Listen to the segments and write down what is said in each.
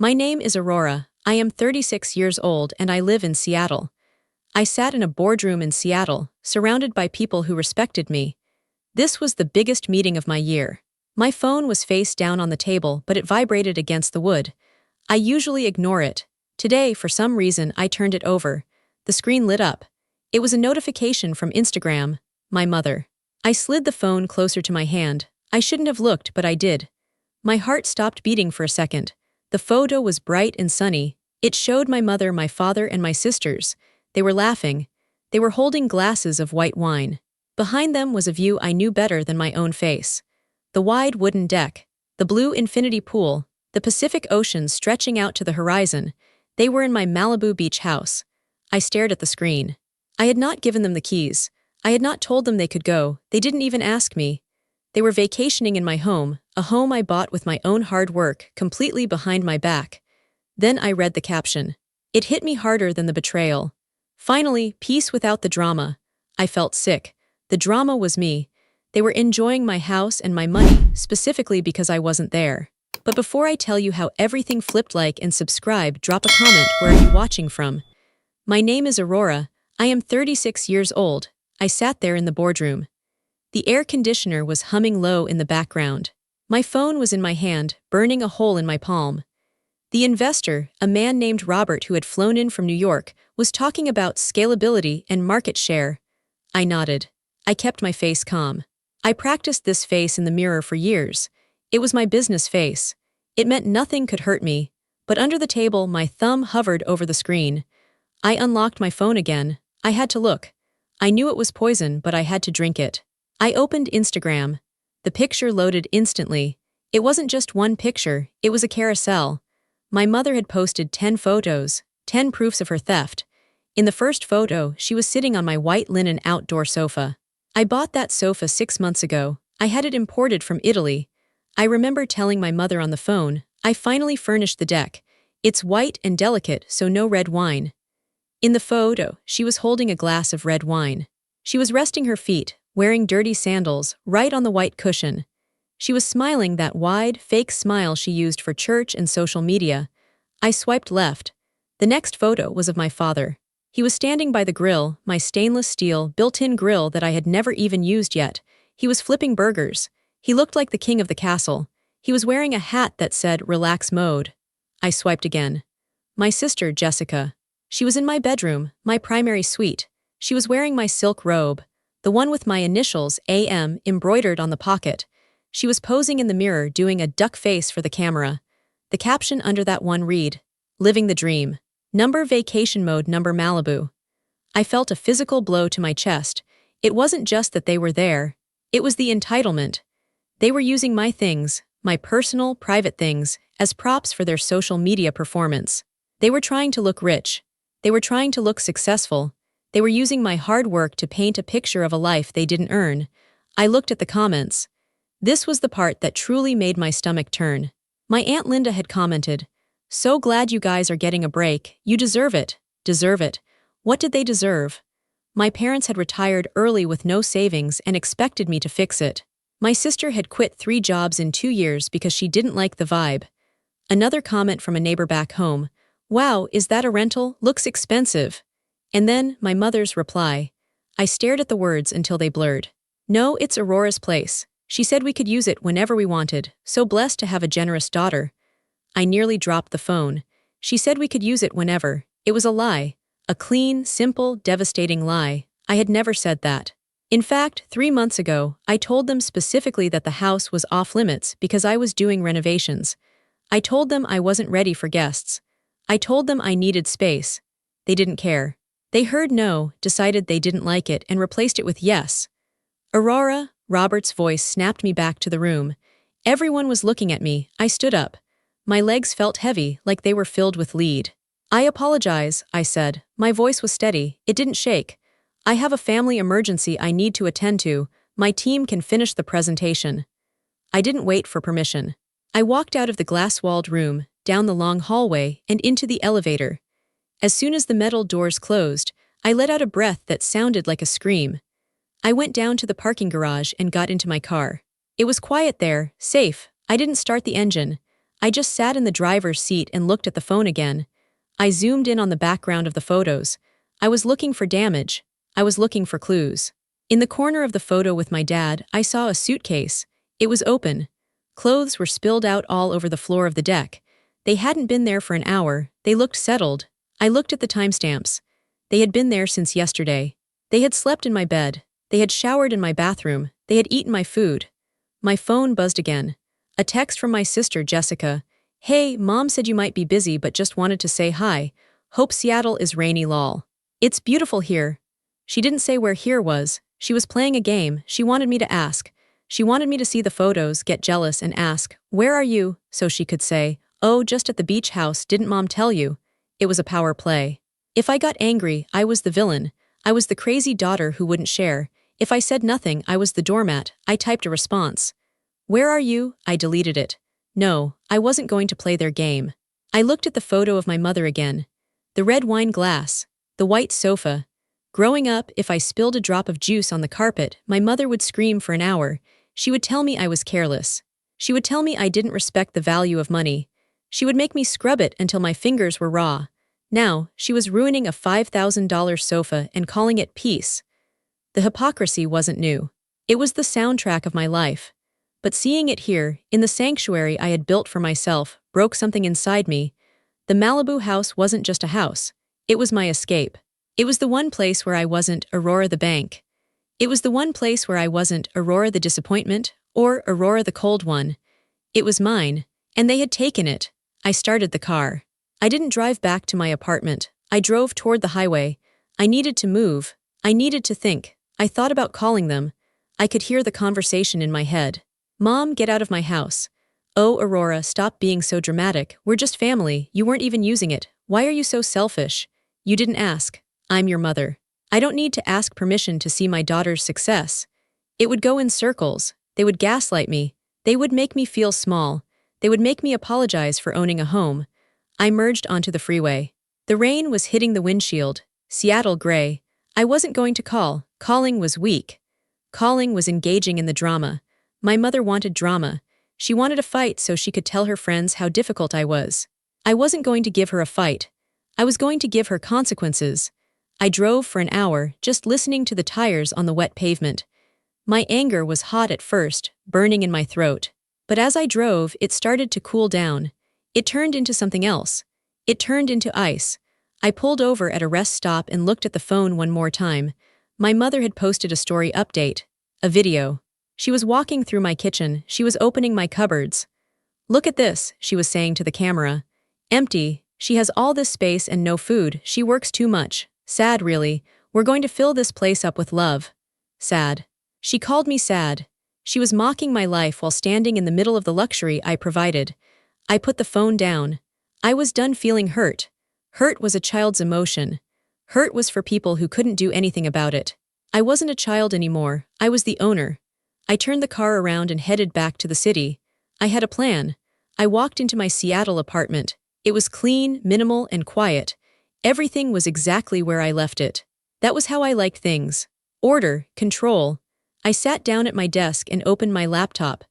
My name is Aurora. I am 36 years old and I live in Seattle. I sat in a boardroom in Seattle, surrounded by people who respected me. This was the biggest meeting of my year. My phone was face down on the table, but it vibrated against the wood. I usually ignore it. Today, for some reason, I turned it over. The screen lit up. It was a notification from Instagram, my mother. I slid the phone closer to my hand. I shouldn't have looked, but I did. My heart stopped beating for a second. The photo was bright and sunny. It showed my mother, my father, and my sisters. They were laughing. They were holding glasses of white wine. Behind them was a view I knew better than my own face. The wide wooden deck, the blue infinity pool, the Pacific Ocean stretching out to the horizon. They were in my Malibu beach house. I stared at the screen. I had not given them the keys. I had not told them they could go. They didn't even ask me. They were vacationing in my home, a home I bought with my own hard work, completely behind my back. Then I read the caption. It hit me harder than the betrayal. Finally, peace without the drama. I felt sick. The drama was me. They were enjoying my house and my money, specifically because I wasn't there. But before I tell you how everything flipped, like and subscribe, drop a comment. Where are you watching from? My name is Aurora. I am 36 years old. I sat there in the boardroom. The air conditioner was humming low in the background. My phone was in my hand, burning a hole in my palm. The investor, a man named Robert who had flown in from New York, was talking about scalability and market share. I nodded. I kept my face calm. I practiced this face in the mirror for years. It was my business face. It meant nothing could hurt me. But under the table, my thumb hovered over the screen. I unlocked my phone again. I had to look. I knew it was poison, but I had to drink it. I opened Instagram. The picture loaded instantly. It wasn't just one picture, it was a carousel. My mother had posted 10 photos, 10 proofs of her theft. In the first photo, she was sitting on my white linen outdoor sofa. I bought that sofa 6 months ago. I had it imported from Italy. I remember telling my mother on the phone, I finally furnished the deck. It's white and delicate, so no red wine. In the photo, she was holding a glass of red wine. She was resting her feet, wearing dirty sandals, right on the white cushion. She was smiling that wide, fake smile she used for church and social media. I swiped left. The next photo was of my father. He was standing by the grill, my stainless steel, built-in grill that I had never even used yet. He was flipping burgers. He looked like the king of the castle. He was wearing a hat that said, "Relax mode." I swiped again. My sister, Jessica. She was in my bedroom, my primary suite. She was wearing my silk robe, the one with my initials, AM, embroidered on the pocket. She was posing in the mirror doing a duck face for the camera. The caption under that one read, "Living the dream. Number vacation mode, number Malibu." I felt a physical blow to my chest. It wasn't just that they were there. It was the entitlement. They were using my things, my personal, private things, as props for their social media performance. They were trying to look rich. They were trying to look successful. They were using my hard work to paint a picture of a life they didn't earn. I looked at the comments. This was the part that truly made my stomach turn. My Aunt Linda had commented, "So glad you guys are getting a break. You deserve it. Deserve it." What did they deserve? My parents had retired early with no savings and expected me to fix it. My sister had quit 3 jobs in 2 years because she didn't like the vibe. Another comment from a neighbor back home, "Wow, is that a rental? Looks expensive." And then, my mother's reply. I stared at the words until they blurred. "No, it's Aurora's place. She said we could use it whenever we wanted. So blessed to have a generous daughter." I nearly dropped the phone. She said we could use it whenever. It was a lie. A clean, simple, devastating lie. I had never said that. In fact, 3 months ago, I told them specifically that the house was off limits because I was doing renovations. I told them I wasn't ready for guests. I told them I needed space. They didn't care. They heard no, decided they didn't like it, and replaced it with yes. "Aurora," Robert's voice snapped me back to the room. Everyone was looking at me. I stood up. My legs felt heavy, like they were filled with lead. "I apologize," I said. My voice was steady. It didn't shake. "I have a family emergency I need to attend to. My team can finish the presentation." I didn't wait for permission. I walked out of the glass-walled room, down the long hallway, and into the elevator. As soon as the metal doors closed, I let out a breath that sounded like a scream. I went down to the parking garage and got into my car. It was quiet there, safe. I didn't start the engine. I just sat in the driver's seat and looked at the phone again. I zoomed in on the background of the photos. I was looking for damage. I was looking for clues. In the corner of the photo with my dad, I saw a suitcase. It was open. Clothes were spilled out all over the floor of the deck. They hadn't been there for an hour. They looked settled. I looked at the timestamps. They had been there since yesterday. They had slept in my bed. They had showered in my bathroom. They had eaten my food. My phone buzzed again. A text from my sister, Jessica. "Hey, Mom said you might be busy but just wanted to say hi. Hope Seattle is rainy lol. It's beautiful here." She didn't say where here was. She was playing a game. She wanted me to ask. She wanted me to see the photos, get jealous and ask, "Where are you?" So she could say, "Oh, just at the beach house, didn't Mom tell you?" It was a power play. If I got angry, I was the villain. I was the crazy daughter who wouldn't share. If I said nothing, I was the doormat. I typed a response. "Where are you?" I deleted it. No, I wasn't going to play their game. I looked at the photo of my mother again. The red wine glass. The white sofa. Growing up, if I spilled a drop of juice on the carpet, my mother would scream for an hour. She would tell me I was careless. She would tell me I didn't respect the value of money. She would make me scrub it until my fingers were raw. Now, she was ruining a $5,000 sofa and calling it peace. The hypocrisy wasn't new. It was the soundtrack of my life. But seeing it here, in the sanctuary I had built for myself, broke something inside me. The Malibu house wasn't just a house. It was my escape. It was the one place where I wasn't Aurora the bank. It was the one place where I wasn't Aurora the disappointment, or Aurora the cold one. It was mine, and they had taken it. I started the car. I didn't drive back to my apartment. I drove toward the highway. I needed to move. I needed to think. I thought about calling them. I could hear the conversation in my head. "Mom, get out of my house." "Oh, Aurora, stop being so dramatic. We're just family. You weren't even using it. Why are you so selfish? You didn't ask. I'm your mother. I don't need to ask permission to see my daughter's success." It would go in circles. They would gaslight me. They would make me feel small. They would make me apologize for owning a home. I merged onto the freeway. The rain was hitting the windshield. Seattle gray. I wasn't going to call. Calling was weak. Calling was engaging in the drama. My mother wanted drama. She wanted a fight so she could tell her friends how difficult I was. I wasn't going to give her a fight. I was going to give her consequences. I drove for an hour, just listening to the tires on the wet pavement. My anger was hot at first, burning in my throat. But as I drove, it started to cool down. It turned into something else. It turned into ice. I pulled over at a rest stop and looked at the phone one more time. My mother had posted a story update. A video. She was walking through my kitchen. She was opening my cupboards. "Look at this," she was saying to the camera. "Empty. She has all this space and no food. She works too much. Sad, really. We're going to fill this place up with love." Sad. She called me sad. She was mocking my life while standing in the middle of the luxury I provided. I put the phone down. I was done feeling hurt. Hurt was a child's emotion. Hurt was for people who couldn't do anything about it. I wasn't a child anymore. I was the owner. I turned the car around and headed back to the city. I had a plan. I walked into my Seattle apartment. It was clean, minimal, and quiet. Everything was exactly where I left it. That was how I liked things. Order, control. I sat down at my desk and opened my laptop.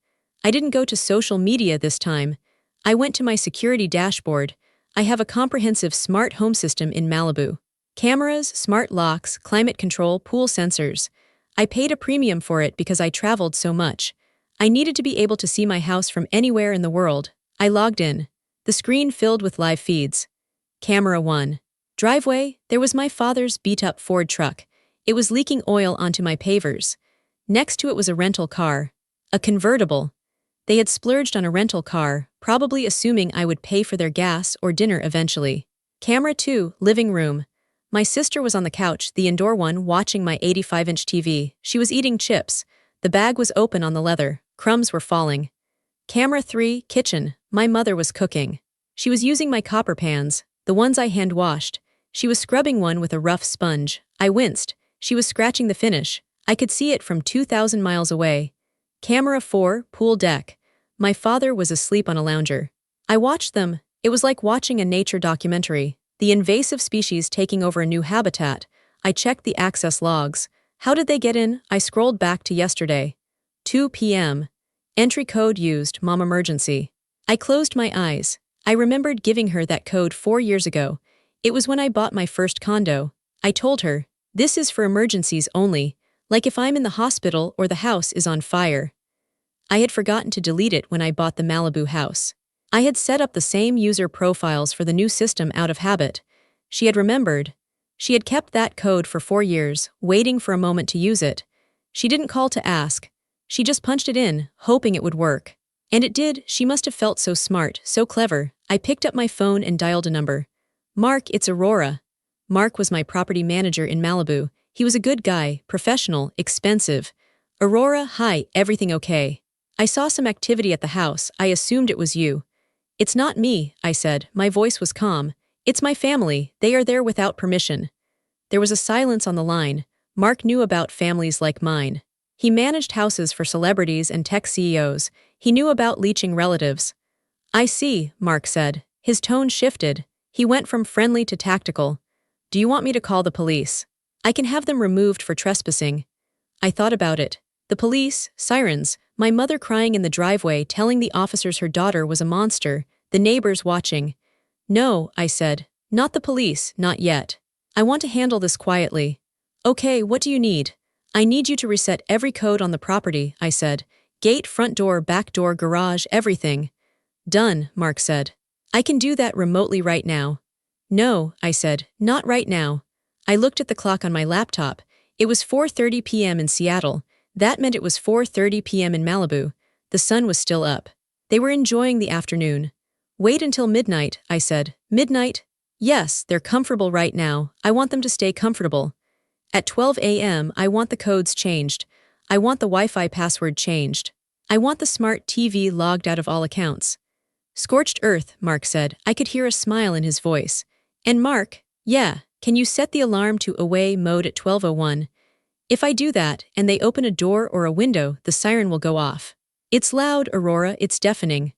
I didn't go to social media this time. I went to my security dashboard. I have a comprehensive smart home system in Malibu. Cameras, smart locks, climate control, pool sensors. I paid a premium for it because I traveled so much. I needed to be able to see my house from anywhere in the world. I logged in. The screen filled with live feeds. Camera 1. Driveway, there was my father's beat-up Ford truck. It was leaking oil onto my pavers. Next to it was a rental car. A convertible. They had splurged on a rental car, probably assuming I would pay for their gas or dinner eventually. Camera 2, living room. My sister was on the couch, the indoor one, watching my 85-inch TV. She was eating chips. The bag was open on the leather. Crumbs were falling. Camera 3, kitchen. My mother was cooking. She was using my copper pans, the ones I hand-washed. She was scrubbing one with a rough sponge. I winced. She was scratching the finish. I could see it from 2,000 miles away. Camera 4, pool deck. My father was asleep on a lounger. I watched them. It was like watching a nature documentary. The invasive species taking over a new habitat. I checked the access logs. How did they get in? I scrolled back to yesterday. 2 p.m. Entry code used, mom emergency. I closed my eyes. I remembered giving her that code 4 years ago. It was when I bought my first condo. I told her, "This is for emergencies only, like if I'm in the hospital or the house is on fire." I had forgotten to delete it when I bought the Malibu house. I had set up the same user profiles for the new system out of habit. She had remembered. She had kept that code for 4 years, waiting for a moment to use it. She didn't call to ask. She just punched it in, hoping it would work. And it did. She must have felt so smart, so clever. I picked up my phone and dialed a number. "Mark, it's Aurora." Mark was my property manager in Malibu. He was a good guy, professional, expensive. "Aurora, hi, everything okay? I saw some activity at the house. I assumed it was you." "It's not me," I said. My voice was calm. "It's my family. They are there without permission." There was a silence on the line. Mark knew about families like mine. He managed houses for celebrities and tech CEOs. He knew about leeching relatives. "I see," Mark said. His tone shifted. He went from friendly to tactical. "Do you want me to call the police? I can have them removed for trespassing." I thought about it. The police, sirens, my mother crying in the driveway telling the officers her daughter was a monster, the neighbors watching. "No," I said. "Not the police, not yet. I want to handle this quietly." "Okay, what do you need?" "I need you to reset every code on the property," I said. "Gate, front door, back door, garage, everything." "Done," Mark said. "I can do that remotely right now." "No," I said, "not right now." I looked at the clock on my laptop. It was 4:30 p.m. in Seattle. That meant it was 4:30 p.m. in Malibu. The sun was still up. They were enjoying the afternoon. "Wait until midnight," I said. "Midnight?" "Yes, they're comfortable right now. I want them to stay comfortable. At 12 a.m., I want the codes changed. I want the Wi-Fi password changed. I want the smart TV logged out of all accounts." "Scorched earth," Mark said. I could hear a smile in his voice. "And Mark, yeah, can you set the alarm to away mode at 12:01? If I do that, and they open a door or a window, the siren will go off." "It's loud, Aurora, it's deafening."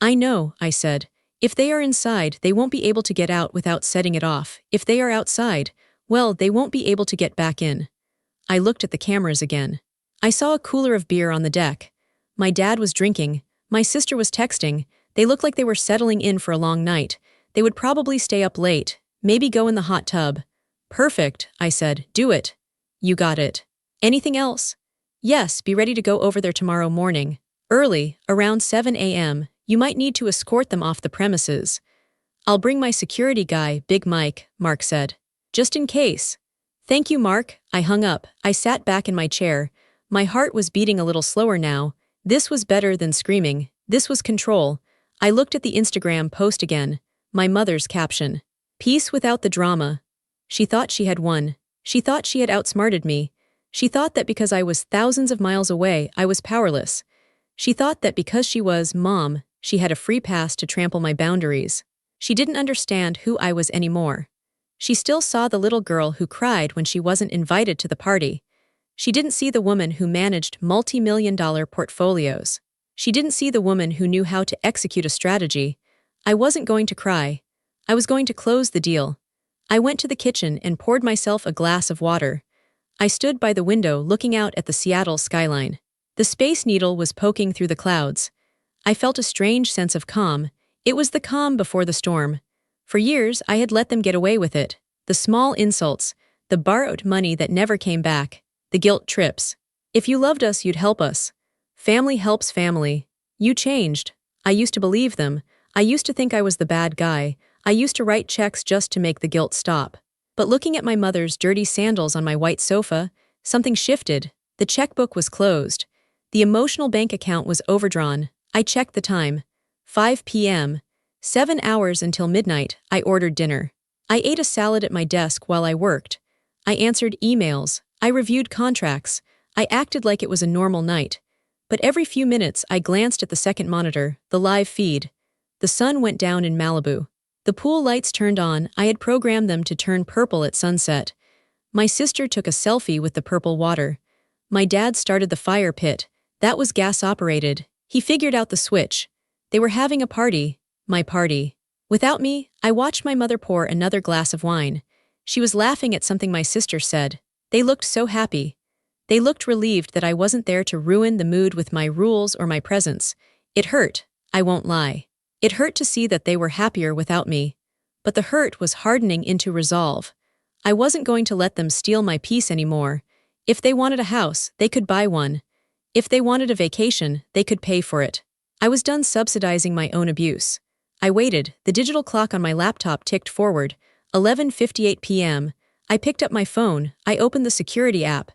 "I know," I said. "If they are inside, they won't be able to get out without setting it off. If they are outside, well, they won't be able to get back in." I looked at the cameras again. I saw a cooler of beer on the deck. My dad was drinking. My sister was texting. They looked like they were settling in for a long night. They would probably stay up late, maybe go in the hot tub. "Perfect," I said. "Do it." "You got it." "Anything else?" "Yes, be ready to go over there tomorrow morning. Early, around 7 a.m. You might need to escort them off the premises." "I'll bring my security guy, Big Mike," Mark said. "Just in case." "Thank you, Mark." I hung up. I sat back in my chair. My heart was beating a little slower now. This was better than screaming. This was control. I looked at the Instagram post again. My mother's caption. "Peace without the drama." She thought she had won. She thought she had outsmarted me. She thought that because I was thousands of miles away, I was powerless. She thought that because she was Mom, she had a free pass to trample my boundaries. She didn't understand who I was anymore. She still saw the little girl who cried when she wasn't invited to the party. She didn't see the woman who managed multi-million-dollar portfolios. She didn't see the woman who knew how to execute a strategy. I wasn't going to cry. I was going to close the deal. I went to the kitchen and poured myself a glass of water. I stood by the window looking out at the Seattle skyline. The Space Needle was poking through the clouds. I felt a strange sense of calm. It was the calm before the storm. For years, I had let them get away with it. The small insults, the borrowed money that never came back, the guilt trips. "If you loved us, you'd help us. Family helps family." You changed. I used to believe them. I used to think I was the bad guy. I used to write checks just to make the guilt stop. But looking at my mother's dirty sandals on my white sofa, something shifted. The checkbook was closed. The emotional bank account was overdrawn. I checked the time. 5 p.m. 7 hours until midnight. I ordered dinner. I ate a salad at my desk while I worked. I answered emails. I reviewed contracts. I acted like it was a normal night. But every few minutes I glanced at the second monitor, the live feed. The sun went down in Malibu. The pool lights turned on. I had programmed them to turn purple at sunset. My sister took a selfie with the purple water. My dad started the fire pit. That was gas-operated. He figured out the switch. They were having a party. My party. Without me, I watched my mother pour another glass of wine. She was laughing at something my sister said. They looked so happy. They looked relieved that I wasn't there to ruin the mood with my rules or my presence. It hurt, I won't lie. It hurt to see that they were happier without me. But the hurt was hardening into resolve. I wasn't going to let them steal my peace anymore. If they wanted a house, they could buy one. If they wanted a vacation, they could pay for it. I was done subsidizing my own abuse. I waited. The digital clock on my laptop ticked forward. 11:58 p.m. I picked up my phone. I opened the security app.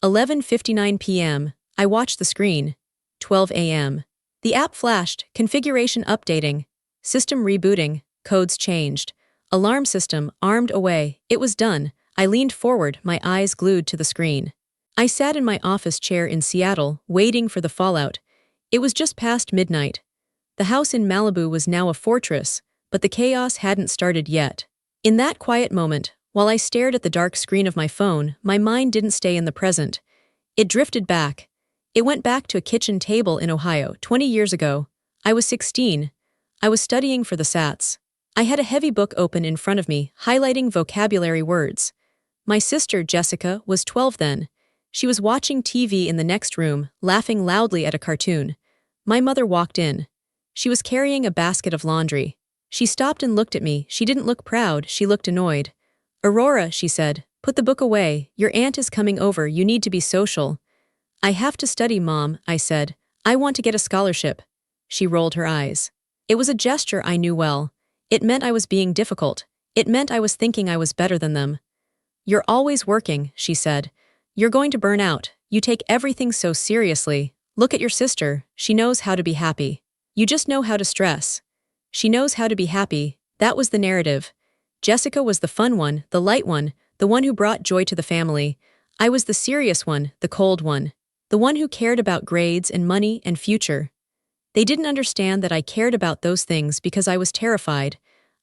11:59 p.m. I watched the screen. 12 a.m. The app flashed. Configuration updating. System rebooting. Codes changed. Alarm system armed away. It was done. I leaned forward, my eyes glued to the screen. I sat in my office chair in Seattle, waiting for the fallout. It was just past midnight. The house in Malibu was now a fortress, but the chaos hadn't started yet. In that quiet moment, while I stared at the dark screen of my phone, my mind didn't stay in the present. It drifted back. It went back to a kitchen table in Ohio 20 years ago. I was 16. I was studying for the SATs. I had a heavy book open in front of me, highlighting vocabulary words. My sister, Jessica, was 12 then. She was watching TV in the next room, laughing loudly at a cartoon. My mother walked in. She was carrying a basket of laundry. She stopped and looked at me. She didn't look proud, she looked annoyed. "Aurora," she said, "put the book away. Your aunt is coming over, you need to be social." "I have to study, Mom," I said. "I want to get a scholarship." She rolled her eyes. It was a gesture I knew well. It meant I was being difficult. It meant I was thinking I was better than them. "You're always working," she said. "You're going to burn out. You take everything so seriously. Look at your sister. She knows how to be happy. You just know how to stress." She knows how to be happy. That was the narrative. Jessica was the fun one, the light one, the one who brought joy to the family. I was the serious one, the cold one. The one who cared about grades and money and future. They didn't understand that I cared about those things because I was terrified.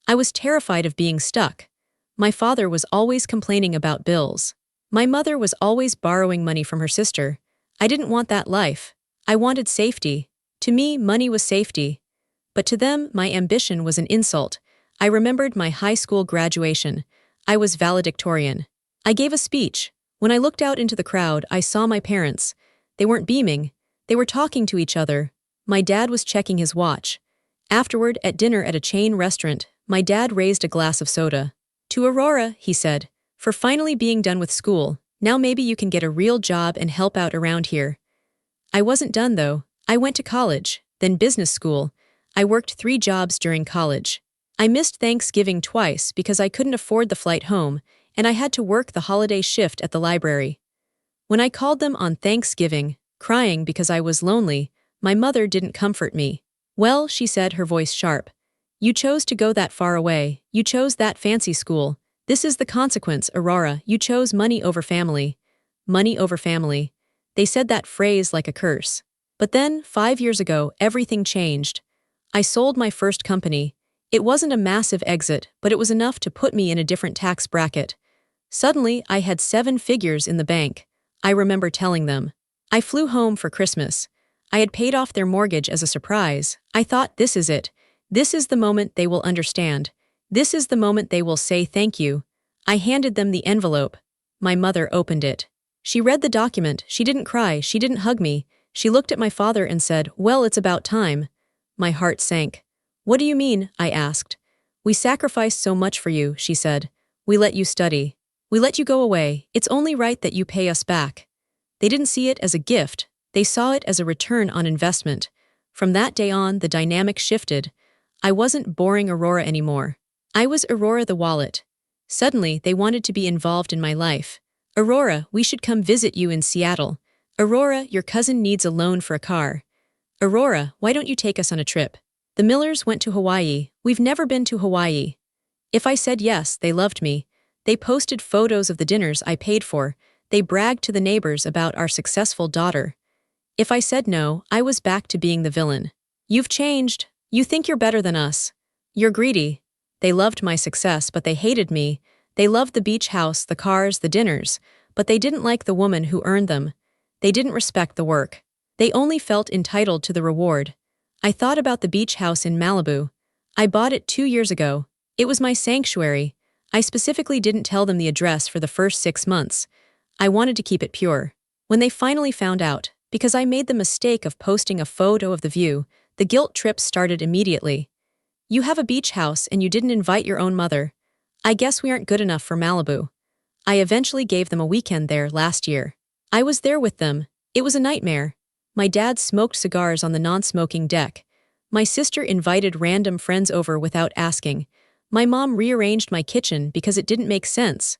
I was terrified of being stuck. My father was always complaining about bills. My mother was always borrowing money from her sister. I didn't want that life. I wanted safety. To me, money was safety. But to them, my ambition was an insult. I remembered my high school graduation. I was valedictorian. I gave a speech. When I looked out into the crowd, I saw my parents. They weren't beaming. They were talking to each other. My dad was checking his watch. Afterward, at dinner at a chain restaurant, my dad raised a glass of soda. "To Aurora," he said, "for finally being done with school. Now maybe you can get a real job and help out around here." I wasn't done though. I went to college, then business school. I worked 3 jobs during college. I missed Thanksgiving twice because I couldn't afford the flight home, and I had to work the holiday shift at the library. When I called them on Thanksgiving, crying because I was lonely, my mother didn't comfort me. "Well," she said, her voice sharp, "you chose to go that far away. You chose that fancy school. This is the consequence, Aurora. You chose money over family." Money over family. They said that phrase like a curse. But then, 5 years ago, everything changed. I sold my first company. It wasn't a massive exit, but it was enough to put me in a different tax bracket. Suddenly, I had 7 figures in the bank. I remember telling them. I flew home for Christmas. I had paid off their mortgage as a surprise. I thought, this is it. This is the moment they will understand. This is the moment they will say thank you. I handed them the envelope. My mother opened it. She read the document. She didn't cry. She didn't hug me. She looked at my father and said, "Well, it's about time." My heart sank. "What do you mean?" I asked. "We sacrificed so much for you," she said. "We let you study. We let you go away. It's only right that you pay us back." They didn't see it as a gift. They saw it as a return on investment. From that day on, the dynamic shifted. I wasn't boring Aurora anymore. I was Aurora the wallet. Suddenly, they wanted to be involved in my life. "Aurora, we should come visit you in Seattle. Aurora, your cousin needs a loan for a car. Aurora, why don't you take us on a trip?" The Millers went to Hawaii. We've never been to Hawaii. If I said yes, they loved me. They posted photos of the dinners I paid for. They bragged to the neighbors about our successful daughter. If I said no, I was back to being the villain. "You've changed. You think you're better than us. You're greedy." They loved my success, but they hated me. They loved the beach house, the cars, the dinners, but they didn't like the woman who earned them. They didn't respect the work. They only felt entitled to the reward. I thought about the beach house in Malibu. I bought it 2 years ago. It was my sanctuary. I specifically didn't tell them the address for the first 6 months. I wanted to keep it pure. When they finally found out, because I made the mistake of posting a photo of the view, the guilt trip started immediately. You have a beach house and you didn't invite your own mother. I guess we aren't good enough for Malibu. I eventually gave them a weekend there last year. I was there with them. It was a nightmare. My dad smoked cigars on the non-smoking deck. My sister invited random friends over without asking. My mom rearranged my kitchen because it didn't make sense.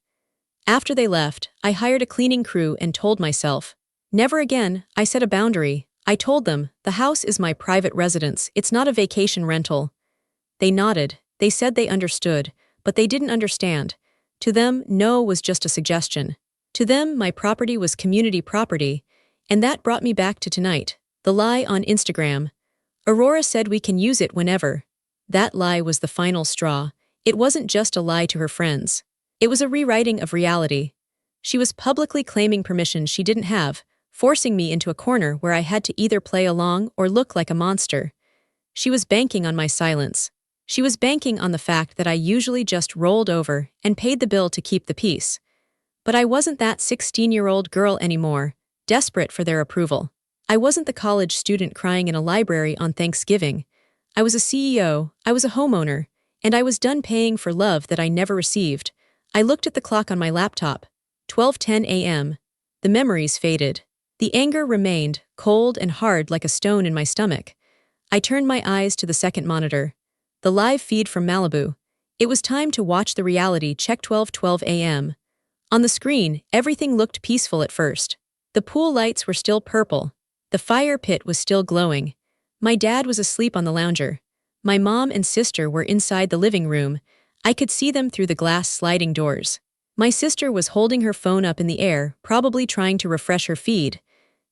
After they left, I hired a cleaning crew and told myself, never again. I set a boundary. I told them, the house is my private residence, it's not a vacation rental. They nodded. They said they understood, but they didn't understand. To them, no was just a suggestion. To them, my property was community property, and that brought me back to tonight. The lie on Instagram. Aurora said we can use it whenever. That lie was the final straw. It wasn't just a lie to her friends. It was a rewriting of reality. She was publicly claiming permission she didn't have, forcing me into a corner where I had to either play along or look like a monster. She was banking on my silence. She was banking on the fact that I usually just rolled over and paid the bill to keep the peace. But I wasn't that 16-year-old girl anymore, desperate for their approval. I wasn't the college student crying in a library on Thanksgiving. I was a CEO, I was a homeowner, and I was done paying for love that I never received. I looked at the clock on my laptop. 12:10 a.m. The memories faded. The anger remained, cold and hard like a stone in my stomach. I turned my eyes to the second monitor. The live feed from Malibu. It was time to watch the reality check. 12:12 a.m. On the screen, everything looked peaceful at first. The pool lights were still purple. The fire pit was still glowing. My dad was asleep on the lounger. My mom and sister were inside the living room. I could see them through the glass sliding doors. My sister was holding her phone up in the air, probably trying to refresh her feed.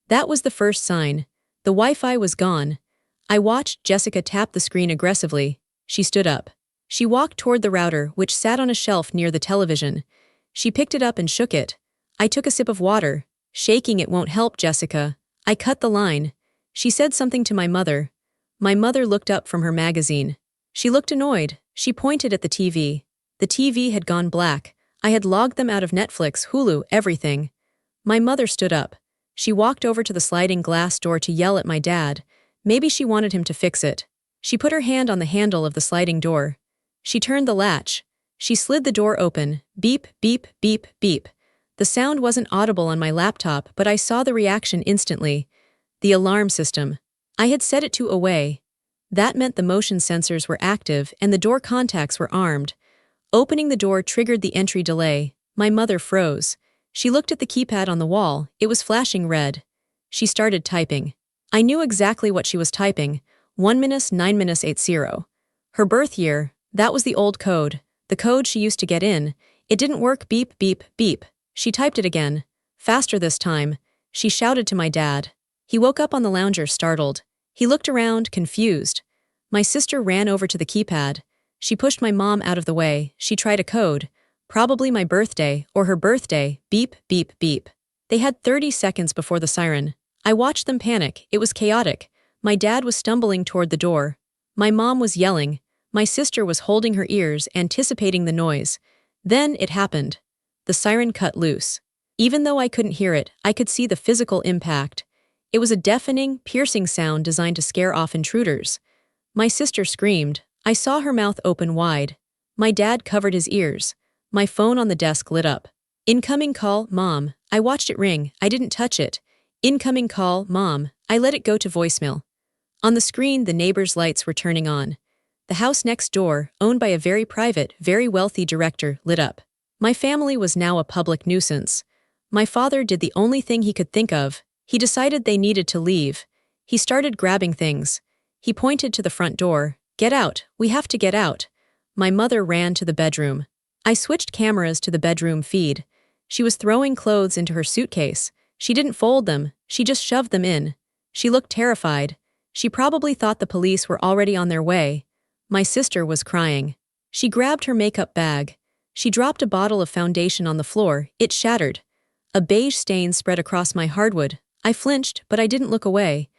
That was the first sign. The Wi-Fi was gone. I watched Jessica tap the screen aggressively. She stood up. She walked toward the router, which sat on a shelf near the television. She picked it up and shook it. I took a sip of water. Shaking it won't help, Jessica. I cut the line. She said something to my mother. My mother looked up from her magazine. She looked annoyed. She pointed at the TV. The TV had gone black. I had logged them out of Netflix, Hulu, everything. My mother stood up. She walked over to the sliding glass door to yell at my dad. Maybe she wanted him to fix it. She put her hand on the handle of the sliding door. She turned the latch. She slid the door open. Beep, beep, beep, beep. The sound wasn't audible on my laptop, but I saw the reaction instantly. The alarm system. I had set it to away. That meant the motion sensors were active and the door contacts were armed. Opening the door triggered the entry delay. My mother froze. She looked at the keypad on the wall. It was flashing red. She started typing. I knew exactly what she was typing. 1-9-80. Her birth year. That was the old code. The code she used to get in. It didn't work. Beep, beep, beep. She typed it again. Faster this time. She shouted to my dad. He woke up on the lounger, startled. He looked around, confused. My sister ran over to the keypad. She pushed my mom out of the way. She tried a code. Probably my birthday, or her birthday. Beep, beep, beep. They had 30 seconds before the siren. I watched them panic. It was chaotic. My dad was stumbling toward the door. My mom was yelling. My sister was holding her ears, anticipating the noise. Then it happened. The siren cut loose. Even though I couldn't hear it, I could see the physical impact. It was a deafening, piercing sound designed to scare off intruders. My sister screamed. I saw her mouth open wide. My dad covered his ears. My phone on the desk lit up. Incoming call, Mom. I watched it ring. I didn't touch it. Incoming call, Mom. I let it go to voicemail. On the screen, the neighbors' lights were turning on. The house next door, owned by a very private, very wealthy director, lit up. My family was now a public nuisance. My father did the only thing he could think of. He decided they needed to leave. He started grabbing things. He pointed to the front door. Get out, we have to get out. My mother ran to the bedroom. I switched cameras to the bedroom feed. She was throwing clothes into her suitcase. She didn't fold them, she just shoved them in. She looked terrified. She probably thought the police were already on their way. My sister was crying. She grabbed her makeup bag. She dropped a bottle of foundation on the floor. It shattered. A beige stain spread across my hardwood. I flinched, but I didn't look away.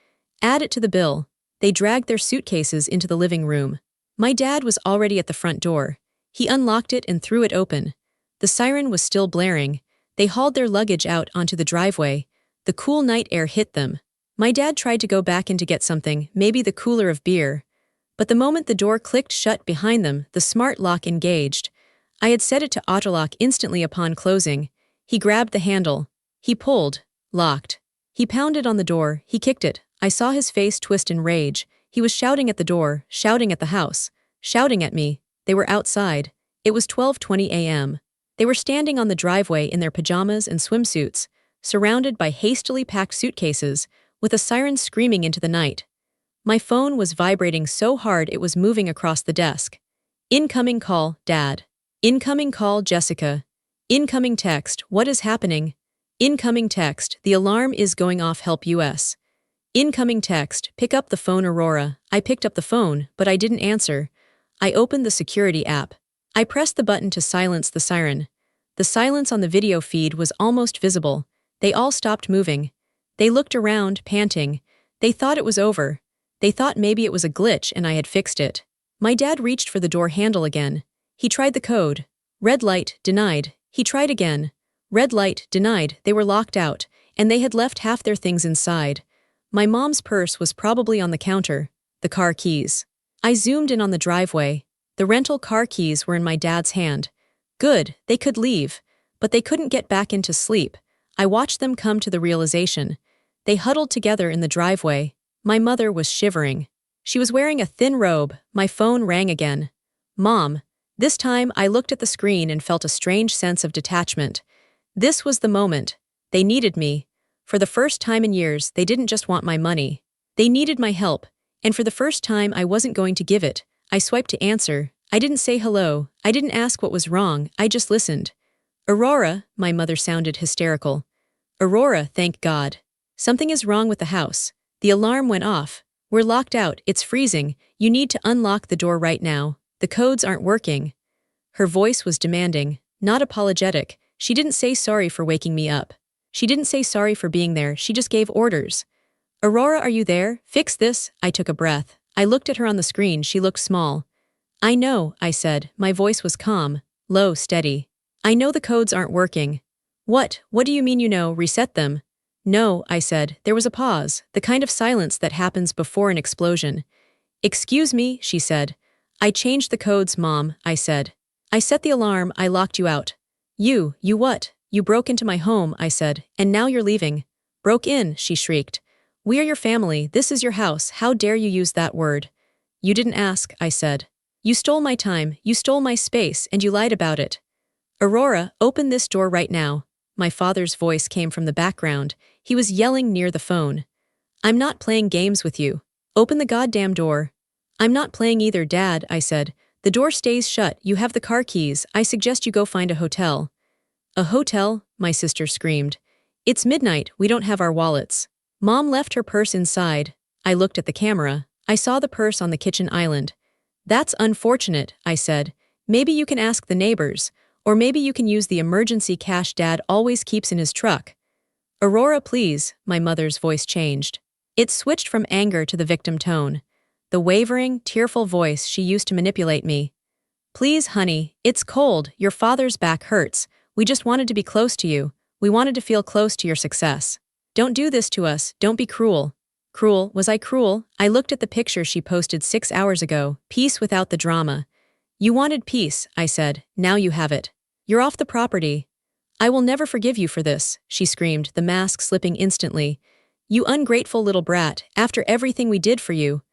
Add it to the bill. They dragged their suitcases into the living room. My dad was already at the front door. He unlocked it and threw it open. The siren was still blaring. They hauled their luggage out onto the driveway. The cool night air hit them. My dad tried to go back in to get something, maybe the cooler of beer. But the moment the door clicked shut behind them, the smart lock engaged. I had set it to autolock instantly upon closing. He grabbed the handle. He pulled. Locked. He pounded on the door. He kicked it. I saw his face twist in rage. He was shouting at the door, shouting at the house, shouting at me. They were outside. It was 12:20 a.m. They were standing on the driveway in their pajamas and swimsuits, surrounded by hastily packed suitcases, with a siren screaming into the night. My phone was vibrating so hard it was moving across the desk. Incoming call, Dad. Incoming call, Jessica. Incoming text, what is happening? Incoming text, the alarm is going off, help US. Incoming text, pick up the phone, Aurora. I picked up the phone, but I didn't answer. I opened the security app. I pressed the button to silence the siren. The silence on the video feed was almost visible. They all stopped moving. They looked around, panting. They thought it was over. They thought maybe it was a glitch and I had fixed it. My dad reached for the door handle again. He tried the code. Red light, denied. He tried again. Red light, denied. They were locked out, and they had left half their things inside. My mom's purse was probably on the counter. The car keys. I zoomed in on the driveway. The rental car keys were in my dad's hand. Good, they could leave. But they couldn't get back into sleep. I watched them come to the realization. They huddled together in the driveway. My mother was shivering. She was wearing a thin robe. My phone rang again. Mom. This time I looked at the screen and felt a strange sense of detachment. This was the moment. They needed me. For the first time in years, they didn't just want my money. They needed my help. And for the first time, I wasn't going to give it. I swiped to answer. I didn't say hello. I didn't ask what was wrong. I just listened. Aurora, my mother sounded hysterical. Aurora, thank God. Something is wrong with the house. The alarm went off. We're locked out. It's freezing. You need to unlock the door right now. The codes aren't working. Her voice was demanding, not apologetic. She didn't say sorry for waking me up. She didn't say sorry for being there. She just gave orders. Aurora, are you there? Fix this. I took a breath. I looked at her on the screen. She looked small. I know, I said. My voice was calm, low, steady. I know the codes aren't working. What do you mean you know? Reset them. No, I said. There was a pause, the kind of silence that happens before an explosion. Excuse me, she said. I changed the codes, Mom, I said. I set the alarm. I locked you out. You what? You broke into my home, I said, and now you're leaving. Broke in, she shrieked. We are your family. This is your house. How dare you use that word? You didn't ask, I said. You stole my time, you stole my space, and you lied about it. Aurora, open this door right now. My father's voice came from the background. He was yelling near the phone. I'm not playing games with you. Open the goddamn door. I'm not playing either, Dad, I said. The door stays shut. You have the car keys. I suggest you go find a hotel. A hotel? My sister screamed. It's midnight. We don't have our wallets. Mom left her purse inside. I looked at the camera. I saw the purse on the kitchen island. That's unfortunate, I said. Maybe you can ask the neighbors, or maybe you can use the emergency cash Dad always keeps in his truck. Aurora, please, my mother's voice changed. It switched from anger to the victim tone. The wavering, tearful voice she used to manipulate me. Please, honey, it's cold. Your father's back hurts. We just wanted to be close to you. We wanted to feel close to your success. Don't do this to us. Don't be cruel. Cruel? Was I cruel? I looked at the picture she posted 6 hours ago. Peace without the drama. You wanted peace, I said. Now you have it. You're off the property. I will never forgive you for this, she screamed, the mask slipping instantly. You ungrateful little brat, after everything we did for you.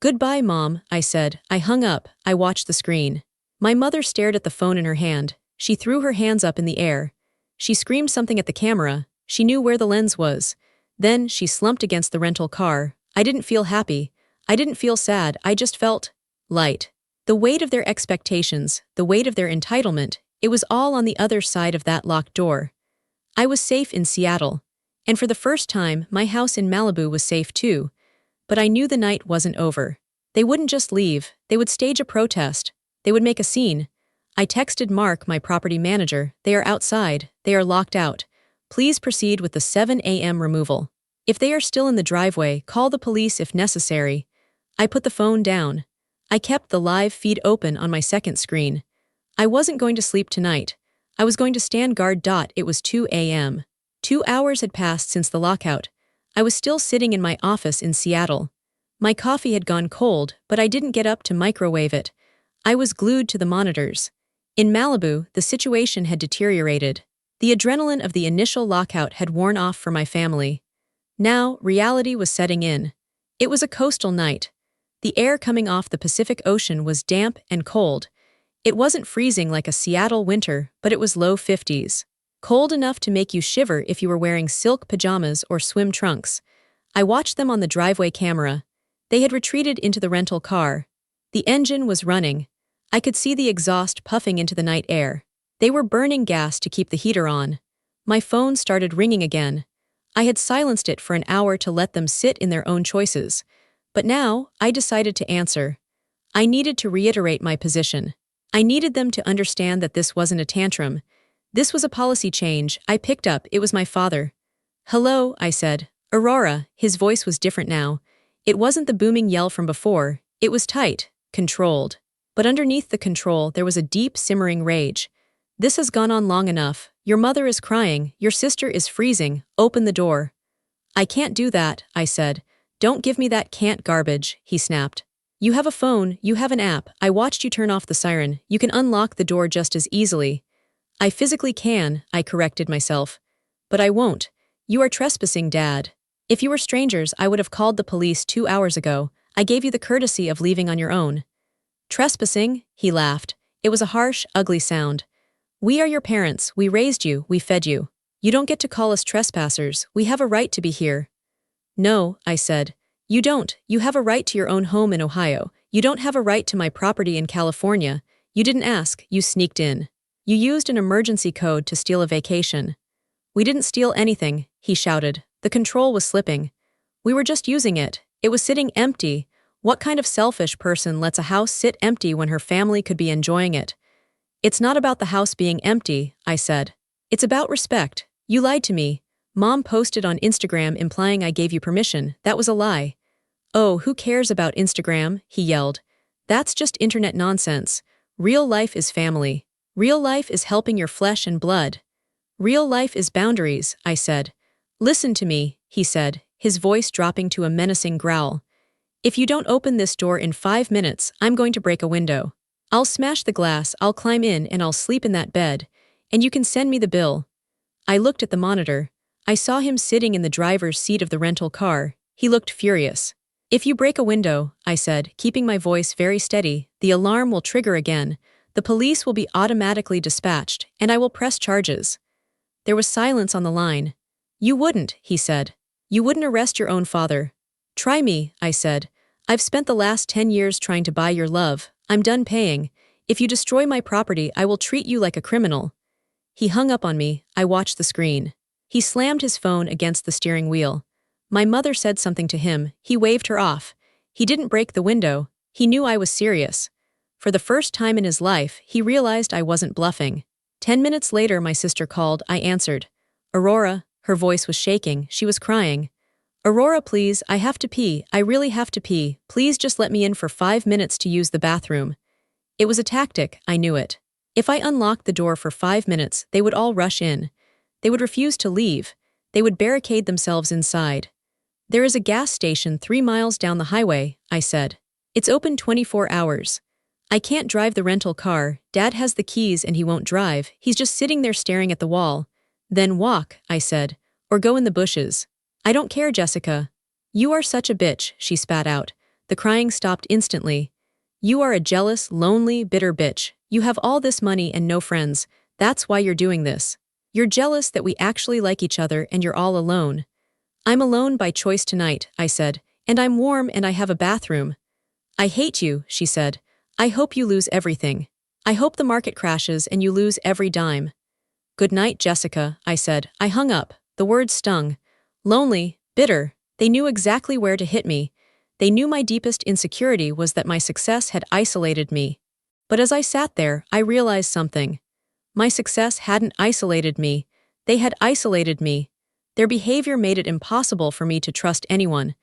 Goodbye, Mom, I said. I hung up. I watched the screen. My mother stared at the phone in her hand. She threw her hands up in the air. She screamed something at the camera. She knew where the lens was. Then she slumped against the rental car. I didn't feel happy. I didn't feel sad. I just felt light. The weight of their expectations, the weight of their entitlement, it was all on the other side of that locked door. I was safe in Seattle. And for the first time, my house in Malibu was safe too. But I knew the night wasn't over. They wouldn't just leave. They would stage a protest. They would make a scene. I texted Mark, my property manager. They are outside. They are locked out. Please proceed with the 7 a.m. removal. If they are still in the driveway, call the police if necessary. I put the phone down. I kept the live feed open on my second screen. I wasn't going to sleep tonight. I was going to stand guard. It was 2 a.m. 2 hours had passed since the lockout. I was still sitting in my office in Seattle. My coffee had gone cold, but I didn't get up to microwave it. I was glued to the monitors. In Malibu, the situation had deteriorated. The adrenaline of the initial lockout had worn off for my family. Now, reality was setting in. It was a coastal night. The air coming off the Pacific Ocean was damp and cold. It wasn't freezing like a Seattle winter, but it was low 50s. Cold enough to make you shiver if you were wearing silk pajamas or swim trunks. I watched them on the driveway camera. They had retreated into the rental car. The engine was running. I could see the exhaust puffing into the night air. They were burning gas to keep the heater on. My phone started ringing again. I had silenced it for an hour to let them sit in their own choices. But now, I decided to answer. I needed to reiterate my position. I needed them to understand that this wasn't a tantrum. This was a policy change. I picked up. It was my father. "Hello," I said. "Aurora." His voice was different now. It wasn't the booming yell from before. It was tight, controlled. But underneath the control, there was a deep, simmering rage. "This has gone on long enough. Your mother is crying. Your sister is freezing. Open the door." "I can't do that," I said. "Don't give me that can't garbage," he snapped. "You have a phone, you have an app. I watched you turn off the siren. You can unlock the door just as easily." "I physically can," I corrected myself. "But I won't. You are trespassing, Dad. If you were strangers, I would have called the police 2 hours ago. I gave you the courtesy of leaving on your own." "Trespassing?" He laughed. It was a harsh, ugly sound. "We are your parents. We raised you. We fed you. You don't get to call us trespassers. We have a right to be here." "No," I said. "You don't. You have a right to your own home in Ohio. You don't have a right to my property in California. You didn't ask. You sneaked in. You used an emergency code to steal a vacation." "We didn't steal anything," he shouted. The control was slipping. "We were just using it. It was sitting empty. What kind of selfish person lets a house sit empty when her family could be enjoying it?" "It's not about the house being empty," I said. "It's about respect. You lied to me. Mom posted on Instagram implying I gave you permission. That was a lie." "Oh, who cares about Instagram?" he yelled. "That's just internet nonsense. Real life is family. Real life is helping your flesh and blood. Real life is boundaries," I said. "Listen to me," he said, his voice dropping to a menacing growl. "If you don't open this door in 5 minutes, I'm going to break a window. I'll smash the glass, I'll climb in, and I'll sleep in that bed. And you can send me the bill." I looked at the monitor. I saw him sitting in the driver's seat of the rental car. He looked furious. "If you break a window," I said, keeping my voice very steady, "the alarm will trigger again. The police will be automatically dispatched, and I will press charges." There was silence on the line. "You wouldn't," he said. "You wouldn't arrest your own father." "Try me," I said. "I've spent the last 10 years trying to buy your love. I'm done paying. If you destroy my property, I will treat you like a criminal." He hung up on me. I watched the screen. He slammed his phone against the steering wheel. My mother said something to him. He waved her off. He didn't break the window. He knew I was serious. For the first time in his life, he realized I wasn't bluffing. 10 minutes later, my sister called. I answered. "Aurora." Her voice was shaking. She was crying. "Aurora, please, I have to pee. I really have to pee. Please just let me in for 5 minutes to use the bathroom." It was a tactic, I knew it. If I unlocked the door for 5 minutes, they would all rush in. They would refuse to leave. They would barricade themselves inside. "There is a gas station 3 miles down the highway," I said. "It's open 24 hours. I can't drive the rental car. Dad has the keys and he won't drive. He's just sitting there staring at the wall." "Then walk," I said, "or go in the bushes." "I don't care, Jessica." "You are such a bitch," she spat out. The crying stopped instantly. "You are a jealous, lonely, bitter bitch. You have all this money and no friends. That's why you're doing this. You're jealous that we actually like each other and you're all alone." "I'm alone by choice tonight," I said, "and I'm warm and I have a bathroom." "I hate you," she said. "I hope you lose everything. I hope the market crashes and you lose every dime." "Good night, Jessica," I said. I hung up. The words stung. Lonely, bitter. They knew exactly where to hit me. They knew my deepest insecurity was that my success had isolated me. But as I sat there, I realized something. My success hadn't isolated me. They had isolated me. Their behavior made it impossible for me to trust anyone.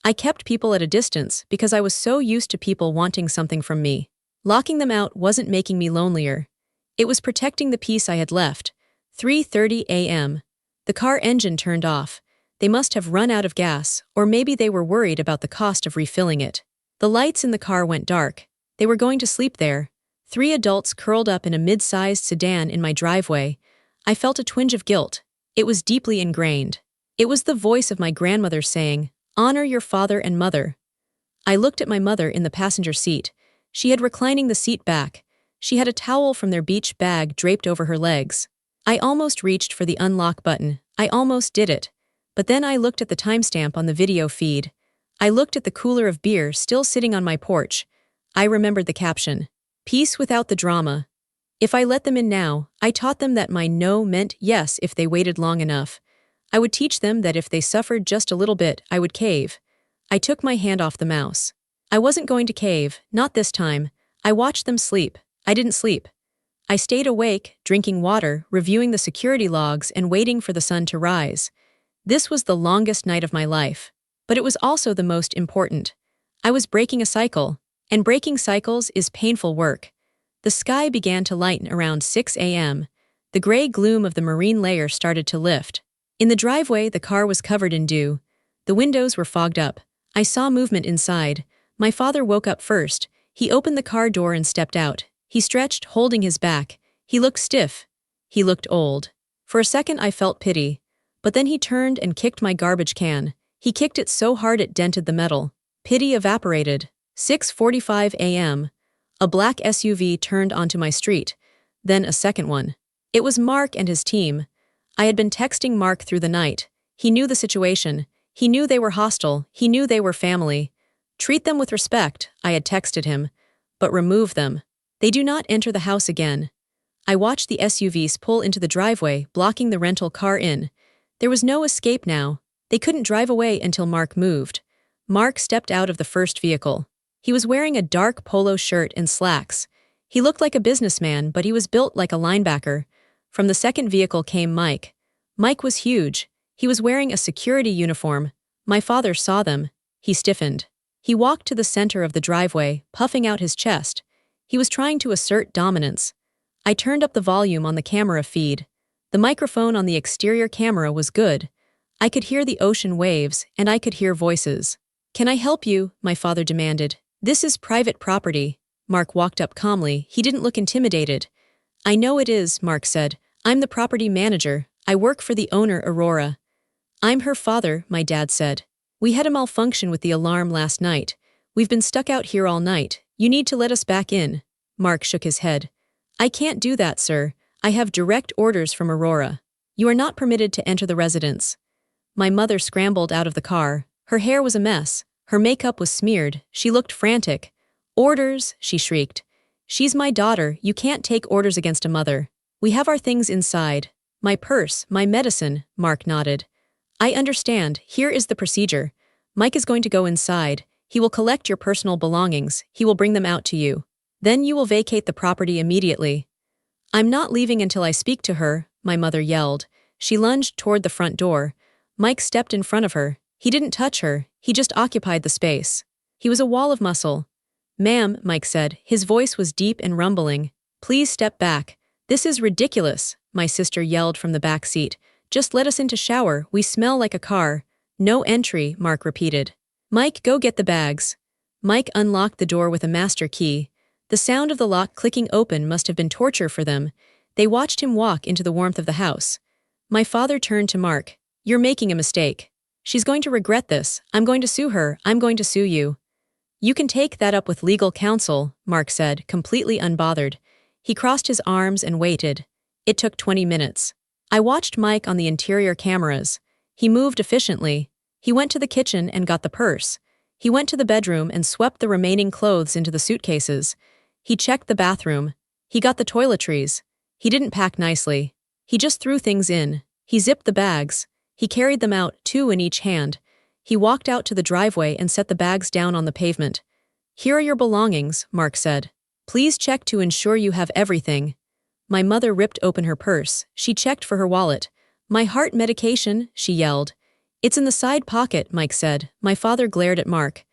I kept people at a distance because I was so used to people wanting something from me. Locking them out wasn't making me lonelier. It was protecting the peace I had left. 3:30 a.m. The car engine turned off. They must have run out of gas, or maybe they were worried about the cost of refilling it. The lights in the car went dark. They were going to sleep there. 3 adults curled up in a mid-sized sedan in my driveway. I felt a twinge of guilt. It was deeply ingrained. It was the voice of my grandmother saying, "Honor your father and mother." I looked at my mother in the passenger seat. She had reclining the seat back. She had a towel from their beach bag draped over her legs. I almost reached for the unlock button. I almost did it. But then I looked at the timestamp on the video feed. I looked at the cooler of beer still sitting on my porch. I remembered the caption. Peace without the drama. If I let them in now, I taught them that my no meant yes if they waited long enough. I would teach them that if they suffered just a little bit, I would cave. I took my hand off the mouse. I wasn't going to cave, not this time. I watched them sleep. I didn't sleep. I stayed awake, drinking water, reviewing the security logs, and waiting for the sun to rise. This was the longest night of my life. But it was also the most important. I was breaking a cycle, and breaking cycles is painful work. The sky began to lighten around 6 a.m. The gray gloom of the marine layer started to lift. In the driveway, the car was covered in dew. The windows were fogged up. I saw movement inside. My father woke up first. He opened the car door and stepped out. He stretched, holding his back. He looked stiff. He looked old. For a second I felt pity. But then he turned and kicked my garbage can. He kicked it so hard it dented the metal. Pity evaporated. 6:45 a.m. A black SUV turned onto my street. Then a second one. It was Mark and his team. I had been texting Mark through the night. He knew the situation. He knew they were hostile. He knew they were family. Treat them with respect, I had texted him. But remove them. They do not enter the house again. I watched the SUVs pull into the driveway, blocking the rental car in. There was no escape now. They couldn't drive away until Mark moved. Mark stepped out of the first vehicle. He was wearing a dark polo shirt and slacks. He looked like a businessman, but he was built like a linebacker. From the second vehicle came Mike. Mike was huge. He was wearing a security uniform. My father saw them. He stiffened. He walked to the center of the driveway, puffing out his chest. He was trying to assert dominance. I turned up the volume on the camera feed. The microphone on the exterior camera was good. I could hear the ocean waves, and I could hear voices. "Can I help you?" my father demanded. "This is private property." Mark walked up calmly. He didn't look intimidated. "I know it is," Mark said. "I'm the property manager. I work for the owner, Aurora." "I'm her father," my dad said. "We had a malfunction with the alarm last night. We've been stuck out here all night. You need to let us back in." Mark shook his head. "I can't do that, sir. I have direct orders from Aurora. You are not permitted to enter the residence." My mother scrambled out of the car. Her hair was a mess. Her makeup was smeared. She looked frantic. "Orders," she shrieked. "She's my daughter. You can't take orders against a mother. We have our things inside. My purse, my medicine," Mark nodded. "I understand. Here is the procedure. Mike is going to go inside. He will collect your personal belongings. He will bring them out to you. Then you will vacate the property immediately." "I'm not leaving until I speak to her," my mother yelled. She lunged toward the front door. Mike stepped in front of her. He didn't touch her. He just occupied the space. He was a wall of muscle. "Ma'am," Mike said. His voice was deep and rumbling. "Please step back. This is ridiculous," my sister yelled from the back seat. "Just let us in to shower. We smell like a car." "No entry," Mark repeated. "Mike, go get the bags." Mike unlocked the door with a master key. The sound of the lock clicking open must have been torture for them. They watched him walk into the warmth of the house. My father turned to Mark. "You're making a mistake. She's going to regret this. I'm going to sue her. I'm going to sue you." "You can take that up with legal counsel," Mark said, completely unbothered. He crossed his arms and waited. It took 20 minutes. I watched Mike on the interior cameras. He moved efficiently. He went to the kitchen and got the purse. He went to the bedroom and swept the remaining clothes into the suitcases. He checked the bathroom. He got the toiletries. He didn't pack nicely. He just threw things in. He zipped the bags. He carried them out, 2 in each hand. He walked out to the driveway and set the bags down on the pavement. "Here are your belongings," Mark said. "Please check to ensure you have everything." My mother ripped open her purse. She checked for her wallet. "My heart medication," she yelled. "It's in the side pocket," Mike said. My father glared at Mark.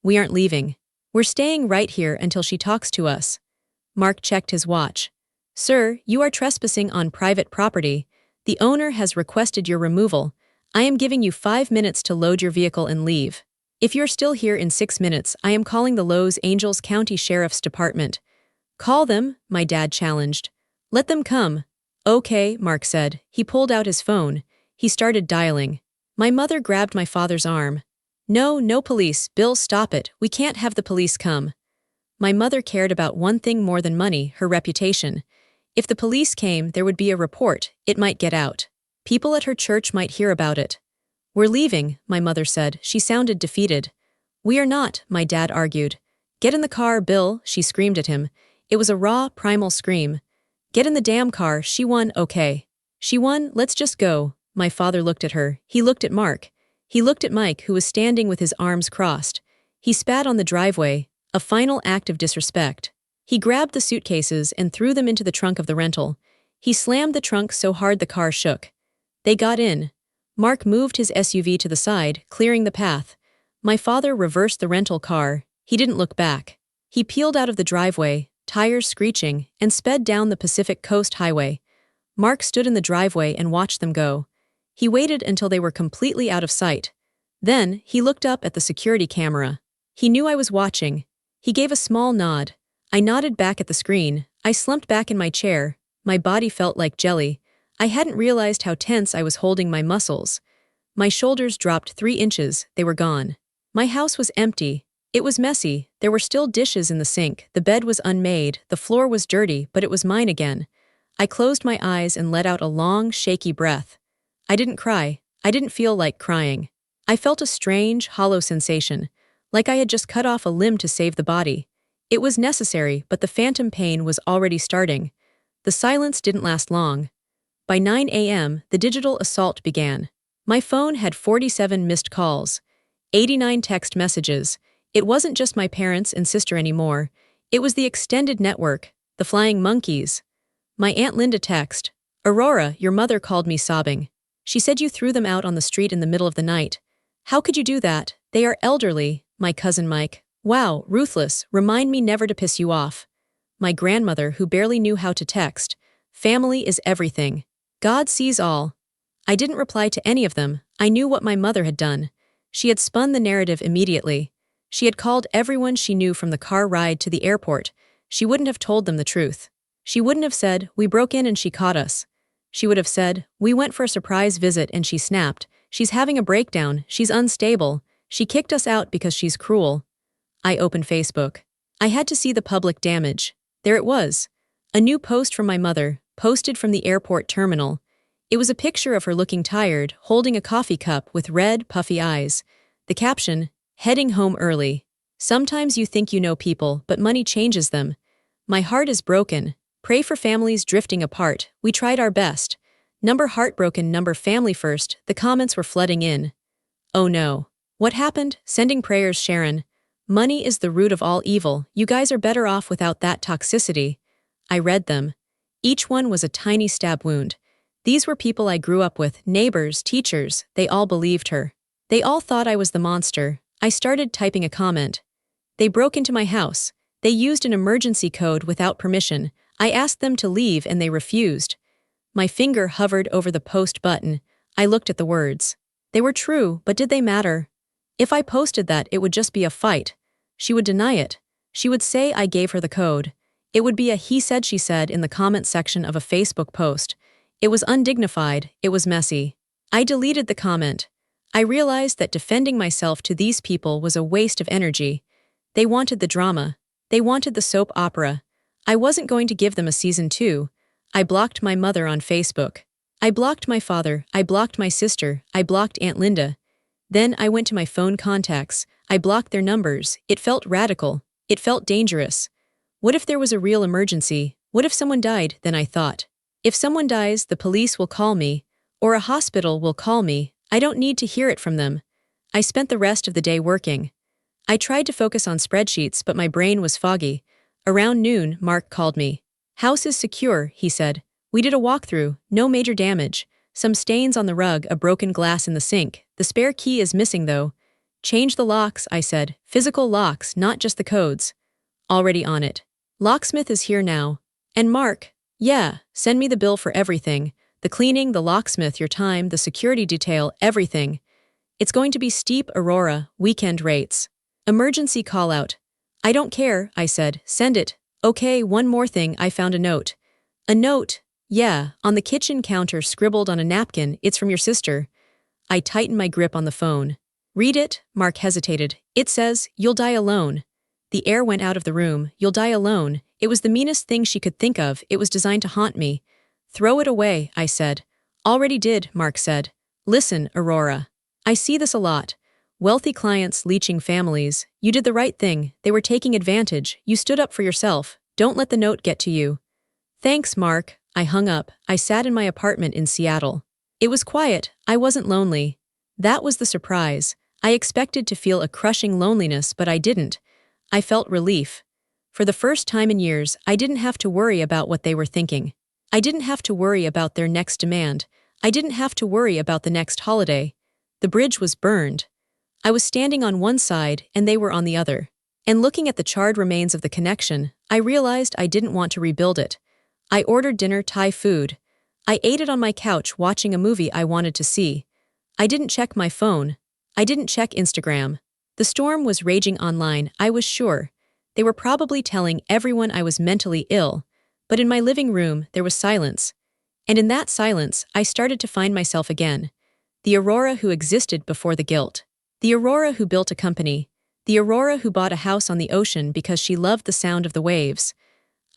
"We aren't leaving. We're staying right here until she talks to us." Mark checked his watch. "Sir, you are trespassing on private property. The owner has requested your removal. I am giving you 5 minutes to load your vehicle and leave. If you're still here in 6 minutes, I am calling the Los Angeles County Sheriff's Department. Call them, my dad challenged. Let them come. Okay, Mark said. He pulled out his phone. He started dialing. My mother grabbed my father's arm. No, no police, Bill, stop it. We can't have the police come. My mother cared about one thing more than money, her reputation. If the police came, there would be a report. It might get out. People at her church might hear about it. We're leaving, my mother said. She sounded defeated. We are not, my dad argued. Get in the car, Bill, she screamed at him. It was a raw, primal scream. Get in the damn car, she won, okay. She won, let's just go. My father looked at her. He looked at Mark. He looked at Mike, who was standing with his arms crossed. He spat on the driveway, a final act of disrespect. He grabbed the suitcases and threw them into the trunk of the rental. He slammed the trunk so hard the car shook. They got in. Mark moved his SUV to the side, clearing the path. My father reversed the rental car. He didn't look back. He peeled out of the driveway, tires screeching, and sped down the Pacific Coast Highway. Mark stood in the driveway and watched them go. He waited until they were completely out of sight. Then, he looked up at the security camera. He knew I was watching. He gave a small nod. I nodded back at the screen. I slumped back in my chair. My body felt like jelly. I hadn't realized how tense I was holding my muscles. My shoulders dropped 3 inches. They were gone. My house was empty. It was messy. There were still dishes in the sink. The bed was unmade. The floor was dirty, but it was mine again. I closed my eyes and let out a long, shaky breath. I didn't cry. I didn't feel like crying. I felt a strange, hollow sensation, like I had just cut off a limb to save the body. It was necessary, but the phantom pain was already starting. The silence didn't last long. By 9 a.m., the digital assault began. My phone had 47 missed calls, 89 text messages. It wasn't just my parents and sister anymore. It was the extended network, the flying monkeys. My Aunt Linda text, Aurora, your mother called me sobbing. She said you threw them out on the street in the middle of the night. How could you do that? They are elderly. My cousin Mike. Wow, ruthless. Remind me never to piss you off. My grandmother, who barely knew how to text. Family is everything. God sees all. I didn't reply to any of them. I knew what my mother had done. She had spun the narrative immediately. She had called everyone she knew from the car ride to the airport. She wouldn't have told them the truth. She wouldn't have said, we broke in and she caught us. She would have said, we went for a surprise visit and she snapped. She's having a breakdown. She's unstable. She kicked us out because she's cruel. I opened Facebook. I had to see the public damage. There it was. A new post from my mother, posted from the airport terminal. It was a picture of her looking tired, holding a coffee cup with red, puffy eyes. The caption, heading home early. Sometimes you think you know people, but money changes them. My heart is broken. Pray for families drifting apart. We tried our best. Number heartbroken, number family first. The comments were flooding in. Oh no. What happened? Sending prayers, Sharon. Money is the root of all evil. You guys are better off without that toxicity. I read them. Each one was a tiny stab wound. These were people I grew up with, neighbors, teachers. They all believed her. They all thought I was the monster. I started typing a comment. They broke into my house. They used an emergency code without permission. I asked them to leave and they refused. My finger hovered over the post button. I looked at the words. They were true, but did they matter? If I posted that, it would just be a fight. She would deny it. She would say I gave her the code. It would be a he said she said in the comment section of a Facebook post. It was undignified. It was messy. I deleted the comment. I realized that defending myself to these people was a waste of energy. They wanted the drama. They wanted the soap opera. I wasn't going to give them a season 2. I blocked my mother on Facebook. I blocked my father. I blocked my sister. I blocked Aunt Linda. Then I went to my phone contacts. I blocked their numbers. It felt radical. It felt dangerous. What if there was a real emergency? What if someone died? Then I thought. If someone dies, the police will call me. Or a hospital will call me. I don't need to hear it from them. I spent the rest of the day working. I tried to focus on spreadsheets, but my brain was foggy. Around noon, Mark called me. House is secure, he said. We did a walkthrough, no major damage. Some stains on the rug, a broken glass in the sink. The spare key is missing though. Change the locks, I said. Physical locks, not just the codes. Already on it. Locksmith is here now. And Mark, yeah, send me the bill for everything. The cleaning, the locksmith, your time, the security detail, everything. It's going to be steep, Aurora, weekend rates. Emergency call out. I don't care, I said, send it. Okay, one more thing, I found a note. A note? Yeah, on the kitchen counter scribbled on a napkin, it's from your sister. I tightened my grip on the phone. Read it, Mark hesitated. It says, you'll die alone. The air went out of the room. You'll die alone. It was the meanest thing she could think of. It was designed to haunt me. Throw it away, I said. Already did, Mark said. Listen, Aurora. I see this a lot. Wealthy clients leeching families. You did the right thing. They were taking advantage. You stood up for yourself. Don't let the note get to you. Thanks, Mark. I hung up. I sat in my apartment in Seattle. It was quiet. I wasn't lonely. That was the surprise. I expected to feel a crushing loneliness, but I didn't. I felt relief. For the first time in years, I didn't have to worry about what they were thinking. I didn't have to worry about their next demand. I didn't have to worry about the next holiday. The bridge was burned. I was standing on one side and they were on the other. And looking at the charred remains of the connection, I realized I didn't want to rebuild it. I ordered dinner, Thai food. I ate it on my couch watching a movie I wanted to see. I didn't check my phone. I didn't check Instagram. The storm was raging online, I was sure. They were probably telling everyone I was mentally ill. But in my living room, there was silence. And in that silence, I started to find myself again. The Aurora who existed before the guilt. The Aurora who built a company. The Aurora who bought a house on the ocean because she loved the sound of the waves.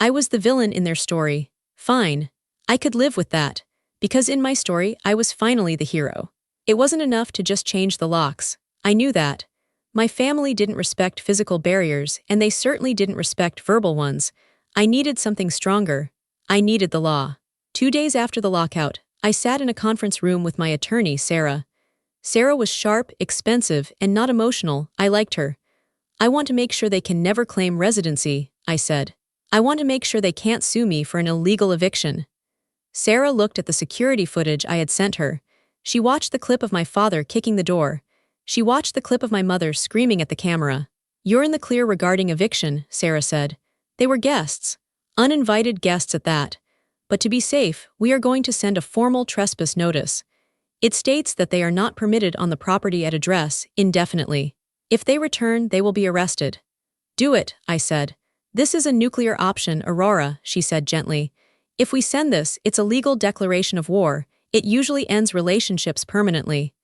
I was the villain in their story. Fine. I could live with that. Because in my story, I was finally the hero. It wasn't enough to just change the locks. I knew that. My family didn't respect physical barriers, and they certainly didn't respect verbal ones. I needed something stronger. I needed the law. 2 days after the lockout, I sat in a conference room with my attorney, Sarah. Sarah was sharp, expensive, and not emotional. I liked her. I want to make sure they can never claim residency, I said. I want to make sure they can't sue me for an illegal eviction. Sarah looked at the security footage I had sent her. She watched the clip of my father kicking the door. She watched the clip of my mother screaming at the camera. You're in the clear regarding eviction, Sarah said. They were guests. Uninvited guests at that. But to be safe, we are going to send a formal trespass notice. It states that they are not permitted on the property at address indefinitely. If they return, they will be arrested. Do it, I said. This is a nuclear option, Aurora, she said gently. If we send this, it's a legal declaration of war. It usually ends relationships permanently.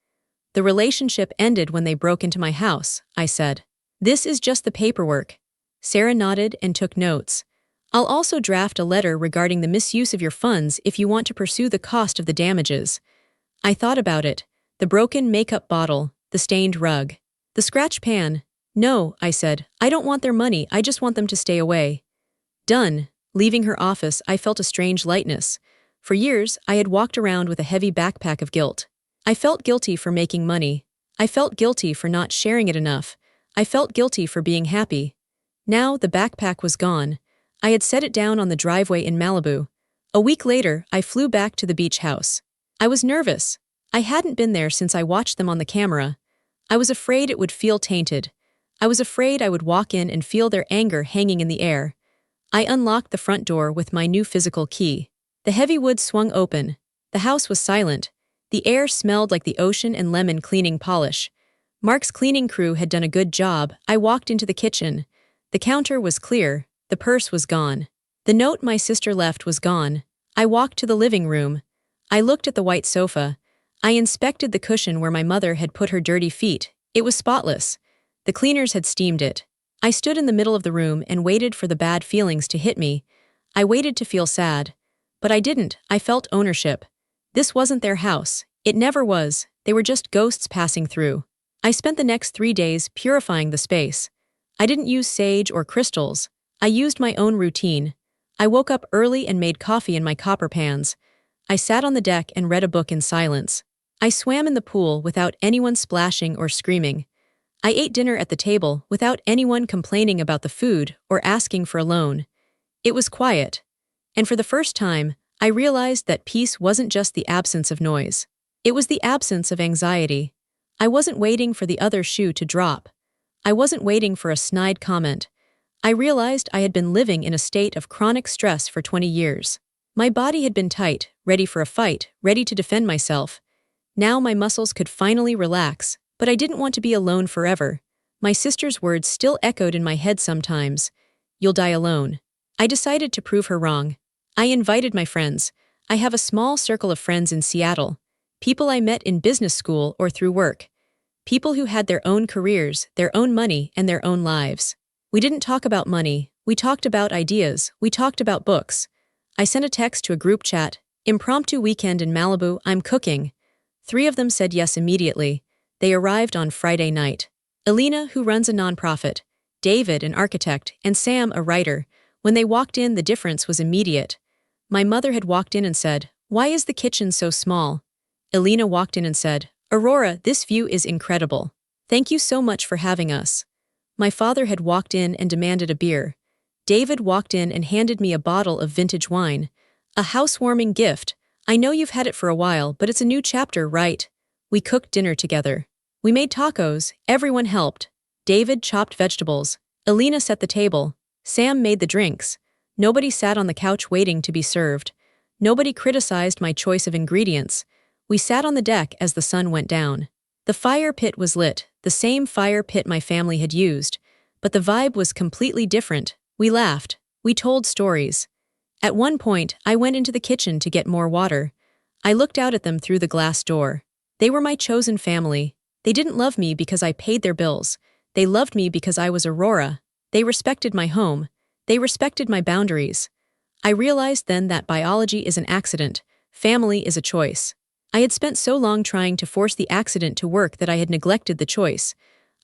The relationship ended when they broke into my house, I said. This is just the paperwork. Sarah nodded and took notes. I'll also draft a letter regarding the misuse of your funds if you want to pursue the cost of the damages. I thought about it. The broken makeup bottle, the stained rug, the scratch pan. No, I said, I don't want their money, I just want them to stay away. Done. Leaving her office, I felt a strange lightness. For years, I had walked around with a heavy backpack of guilt. I felt guilty for making money. I felt guilty for not sharing it enough. I felt guilty for being happy. Now the backpack was gone. I had set it down on the driveway in Malibu. A week later, I flew back to the beach house. I was nervous. I hadn't been there since I watched them on the camera. I was afraid it would feel tainted. I was afraid I would walk in and feel their anger hanging in the air. I unlocked the front door with my new physical key. The heavy wood swung open. The house was silent. The air smelled like the ocean and lemon cleaning polish. Mark's cleaning crew had done a good job. I walked into the kitchen. The counter was clear. The purse was gone. The note my sister left was gone. I walked to the living room. I looked at the white sofa. I inspected the cushion where my mother had put her dirty feet. It was spotless. The cleaners had steamed it. I stood in the middle of the room and waited for the bad feelings to hit me. I waited to feel sad. But I didn't. I felt ownership. This wasn't their house. It never was. They were just ghosts passing through. I spent the next 3 days purifying the space. I didn't use sage or crystals. I used my own routine. I woke up early and made coffee in my copper pans. I sat on the deck and read a book in silence. I swam in the pool without anyone splashing or screaming. I ate dinner at the table without anyone complaining about the food or asking for a loan. It was quiet. And for the first time, I realized that peace wasn't just the absence of noise. It was the absence of anxiety. I wasn't waiting for the other shoe to drop. I wasn't waiting for a snide comment. I realized I had been living in a state of chronic stress for 20 years. My body had been tight, ready for a fight, ready to defend myself. Now my muscles could finally relax, but I didn't want to be alone forever. My sister's words still echoed in my head sometimes. You'll die alone. I decided to prove her wrong. I invited my friends. I have a small circle of friends in Seattle. People I met in business school or through work. People who had their own careers, their own money, and their own lives. We didn't talk about money. We talked about ideas. We talked about books. I sent a text to a group chat. Impromptu weekend in Malibu, I'm cooking. 3 of them said yes immediately. They arrived on Friday night. Elena, who runs a nonprofit, David, an architect, and Sam, a writer. When they walked in, the difference was immediate. My mother had walked in and said, "Why is the kitchen so small?" Elena walked in and said, "Aurora, this view is incredible. Thank you so much for having us." My father had walked in and demanded a beer. David walked in and handed me a bottle of vintage wine. A housewarming gift. I know you've had it for a while, but it's a new chapter, right? We cooked dinner together. We made tacos. Everyone helped. David chopped vegetables. Elena set the table. Sam made the drinks. Nobody sat on the couch waiting to be served. Nobody criticized my choice of ingredients. We sat on the deck as the sun went down. The fire pit was lit, the same fire pit my family had used. But the vibe was completely different. We laughed. We told stories. At one point, I went into the kitchen to get more water. I looked out at them through the glass door. They were my chosen family. They didn't love me because I paid their bills. They loved me because I was Aurora. They respected my home. They respected my boundaries. I realized then that biology is an accident. Family is a choice. I had spent so long trying to force the accident to work that I had neglected the choice.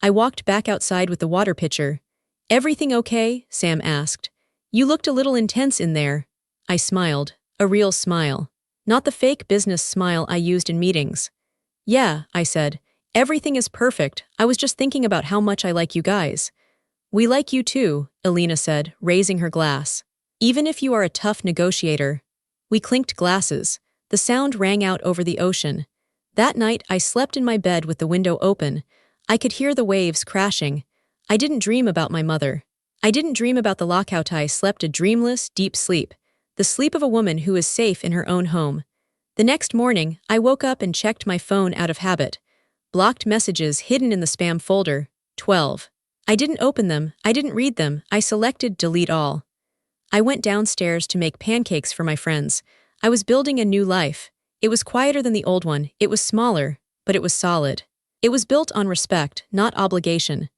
I walked back outside with the water pitcher. "Everything okay?" Sam asked. "You looked a little intense in there." I smiled. A real smile. Not the fake business smile I used in meetings. "Yeah," I said. "Everything is perfect. I was just thinking about how much I like you guys." "We like you too," Elena said, raising her glass. "Even if you are a tough negotiator." We clinked glasses. The sound rang out over the ocean. That night, I slept in my bed with the window open. I could hear the waves crashing. I didn't dream about my mother. I didn't dream about the lockout. I slept a dreamless, deep sleep. The sleep of a woman who is safe in her own home. The next morning, I woke up and checked my phone out of habit. Blocked messages hidden in the spam folder. 12. I didn't open them. I didn't read them. I selected delete all. I went downstairs to make pancakes for my friends. I was building a new life. It was quieter than the old one. It was smaller, but it was solid. It was built on respect, not obligation.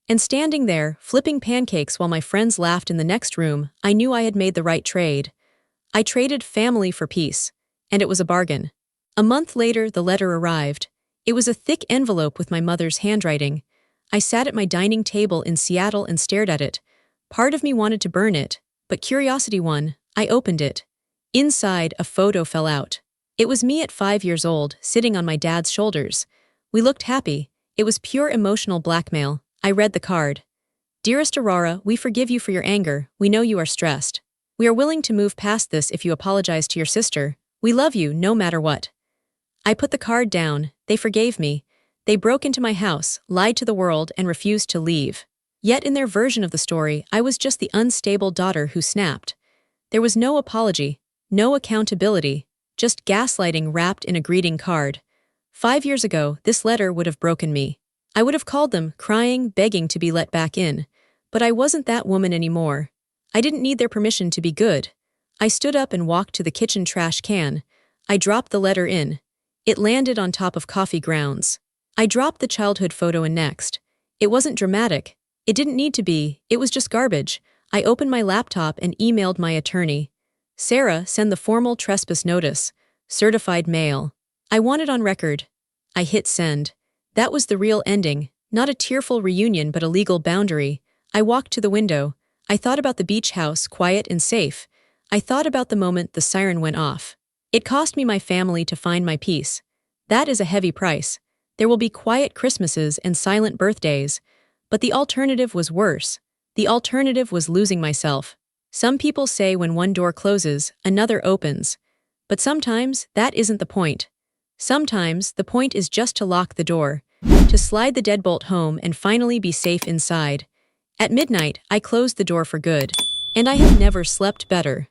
And standing there, flipping pancakes while my friends laughed in the next room, I knew I had made the right trade. I traded family for peace. And it was a bargain. A month later, the letter arrived. It was a thick envelope with my mother's handwriting. I sat at my dining table in Seattle and stared at it. Part of me wanted to burn it, but curiosity won. I opened it. Inside, a photo fell out. It was me at 5 years old, sitting on my dad's shoulders. We looked happy. It was pure emotional blackmail. I read the card. "Dearest Aurora, we forgive you for your anger. We know you are stressed. We are willing to move past this if you apologize to your sister. We love you no matter what." I put the card down. They forgave me. They broke into my house, lied to the world, and refused to leave. Yet in their version of the story, I was just the unstable daughter who snapped. There was no apology, no accountability, just gaslighting wrapped in a greeting card. 5 years ago, this letter would have broken me. I would have called them, crying, begging to be let back in. But I wasn't that woman anymore. I didn't need their permission to be good. I stood up and walked to the kitchen trash can. I dropped the letter in. It landed on top of coffee grounds. I dropped the childhood photo in next. It wasn't dramatic. It didn't need to be. It was just garbage. I opened my laptop and emailed my attorney. "Sarah, send the formal trespass notice. Certified mail." I want it on record. I hit send. That was the real ending, not a tearful reunion but a legal boundary. I walked to the window. I thought about the beach house, quiet and safe. I thought about the moment the siren went off. It cost me my family to find my peace. That is a heavy price. There will be quiet Christmases and silent birthdays. But the alternative was worse. The alternative was losing myself. Some people say when one door closes, another opens. But sometimes that isn't the point. Sometimes the point is just to lock the door, to slide the deadbolt home and finally be safe inside. At midnight, I closed the door for good. And I have never slept better.